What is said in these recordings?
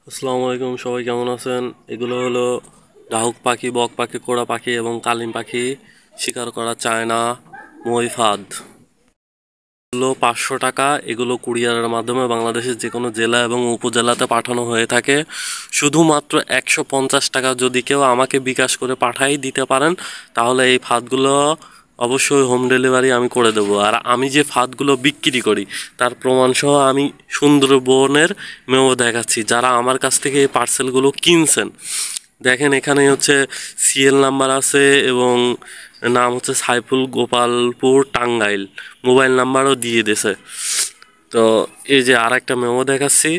আসসালামু আলাইকুম, সবাই কেমন আছেন? এগুলো হলো ডাহুক পাখি, বক পাখি, কোড়া পাখি এবং কালিম পাখি শিকার করা চায়না মই ফাঁদ। এগুলো 500 টাকা। এগুলো কুরিয়ারের মাধ্যমে বাংলাদেশের যে কোনো জেলা এবং উপজেলাতে পাঠানো হয়ে থাকে। শুধুমাত্র 150 টাকা যদি কেউ আমাকে বিকাশ করে পাঠাই দিতে পারেন, তাহলে এই ফাঁদগুলো অবশ্যই হোম ডেলিভারি আমি করে দেবো। আর আমি যে ফাঁদগুলো বিক্রি করি তার প্রমাণসহ আমি সুন্দরবনের মেও দেখাচ্ছি। যারা আমার কাছ থেকে এই পার্সেলগুলো কিনছেন, দেখেন এখানে হচ্ছে সিএল নাম্বার আছে এবং নাম হচ্ছে সাইফুল, গোপালপুর, টাঙ্গাইল। মোবাইল নাম্বারও দিয়ে দিয়েছে। তো এই যে আর একটা মেমো দেখাচ্ছি।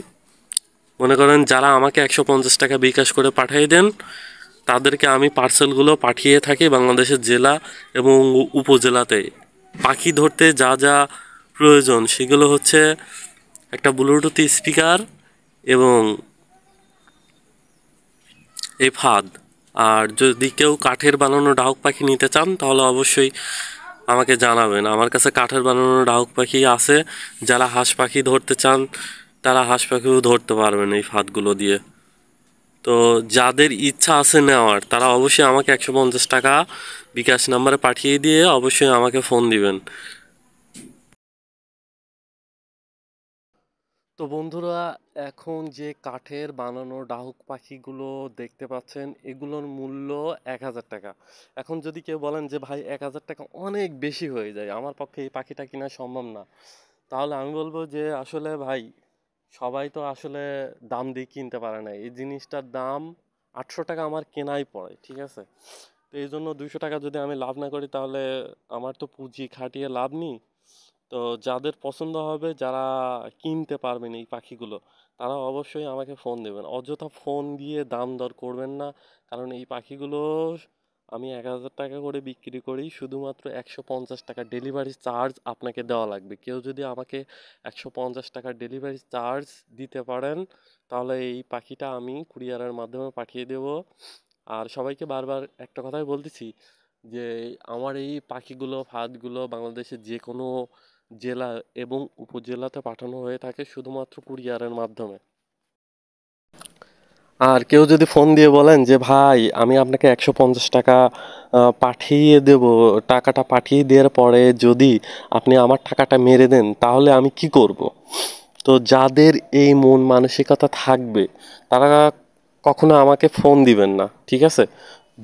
মনে করেন যারা আমাকে 150 টাকা বিকাশ করে পাঠিয়ে দেন, তাদেরকে আমি পার্সেলগুলো পাঠিয়ে থাকি বাংলাদেশের জেলা এবং উপজেলাতে। পাখি ধরতে যা যা প্রয়োজন সেগুলো হচ্ছে একটা ব্লুটুথ স্পিকার এবং এই ফাঁদ। আর যদি কেউ কাঠের বানানো ডাহুক পাখি নিতে চান তাহলে অবশ্যই আমাকে জানাবেন। আমার কাছে কাঠের বানানো ডাহুক পাখি আছে। যারা হাঁস পাখি ধরতে চান তারা হাঁস পাখিও ধরতে পারবেন এই ফাঁদগুলো দিয়ে। তো যাদের ইচ্ছা আছে নেওয়ার, তারা অবশ্যই আমাকে 150 টাকা বিকাশ নাম্বারে পাঠিয়ে দিয়ে অবশ্যই আমাকে ফোন দিবেন। তো বন্ধুরা, এখন যে কাঠের বানানো ডাহুক পাখিগুলো দেখতে পাচ্ছেন, এগুলোর মূল্য 1000 টাকা। এখন যদি কেউ বলেন যে ভাই 1000 টাকা অনেক বেশি হয়ে যায়, আমার পক্ষে এই পাখিটা কেনা সম্ভব না, তাহলে আমি বলবো যে আসলে ভাই, সবাই তো আসলে দাম দিয়ে কিনতে পারে না। এই জিনিসটার দাম 800 টাকা আমার কেনাই পড়ে, ঠিক আছে? তো এই জন্য 200 টাকা যদি আমি লাভ না করি, তাহলে আমার তো পুঁজি খাটিয়ে লাভ নেই। তো যাদের পছন্দ হবে, যারা কিনতে পারবেন এই পাখিগুলো, তারা অবশ্যই আমাকে ফোন দেবেন। অযথা ফোন দিয়ে দাম দর করবেন না, কারণ এই পাখিগুলো আমি 1000 টাকা করে বিক্রি করি। শুধুমাত্র 150 টাকা ডেলিভারি চার্জ আপনাকে দেওয়া লাগবে। কেউ যদি আমাকে 150 টাকা ডেলিভারি চার্জ দিতে পারেন, তাহলে এই পাখিটা আমি কুরিয়ারের মাধ্যমে পাঠিয়ে দেব। আর সবাইকে বারবার একটা কথাই বলতেছি যে আমার এই পাখিগুলো, ফাঁদগুলো বাংলাদেশের যে কোনো জেলা এবং উপজেলাতে পাঠানো হয়ে থাকে শুধুমাত্র কুরিয়ারের মাধ্যমে। আর কেউ যদি ফোন দিয়ে বলেন যে ভাই আমি আপনাকে 150 টাকা পাঠিয়ে দেব, টাকাটা পাঠিয়ে দেওয়ার পরে যদি আপনি আমার টাকাটা মেরে দেন, তাহলে আমি কি করব? তো যাদের এই মন মানসিকতা থাকবে, তারা কখনো আমাকে ফোন দিবেন না, ঠিক আছে?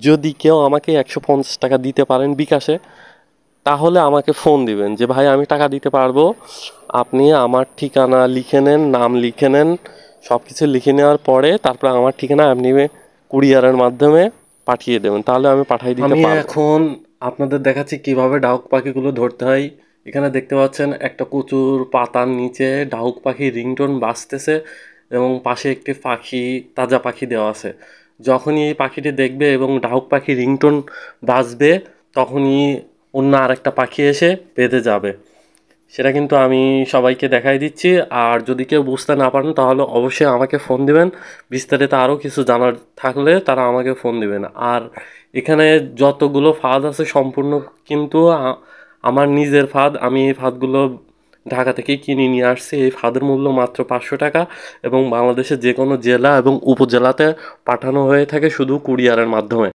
যদি কেউ আমাকে 150 টাকা দিতে পারেন বিকাশে, তাহলে আমাকে ফোন দিবেন যে ভাই আমি টাকা দিতে পারবো। আপনি আমার ঠিকানা লিখে নেন, নাম লিখে নেন, সব কিছু লিখে নেওয়ার পরে তারপর আমার ঠিকানা আপনি কুরিয়ারের মাধ্যমে পাঠিয়ে দেবেন, তাহলে আমি পাঠিয়ে দিতে পারবো। আমি এখন আপনাদের দেখাচ্ছি কিভাবে ডাহুক পাখিগুলো ধরতে হয়। এখানে দেখতে পাচ্ছেন একটা কচুর পাতার নিচে ডাহুক পাখির রিংটোন বাজতেছে এবং পাশে একটি পাখি, তাজা পাখি দেওয়া আছে। যখনই এই পাখিটি দেখবে এবং ডাহুক পাখির রিংটোন বাজবে, তখনই অন্য আরেকটা পাখি এসে বেঁধে যাবে। সেটা কিন্তু আমি সবাইকে দেখাই দিচ্ছি। আর যদি কেউ বুঝতে না পারেন, তাহলে অবশ্যই আমাকে ফোন দিবেন। বিস্তারিত আরও কিছু জানার থাকলে তারা আমাকে ফোন দিবেন। আর এখানে যতগুলো ফাঁদ আছে সম্পূর্ণ কিন্তু আমার নিজের ফাঁদ। আমি এই ফাঁদগুলো ঢাকা থেকে কিনে নিয়ে আসছি। এই ফাঁদের মূল্য মাত্র 500 টাকা এবং বাংলাদেশের যে কোনো জেলা এবং উপজেলাতে পাঠানো হয়ে থাকে শুধু কুরিয়ারের মাধ্যমে।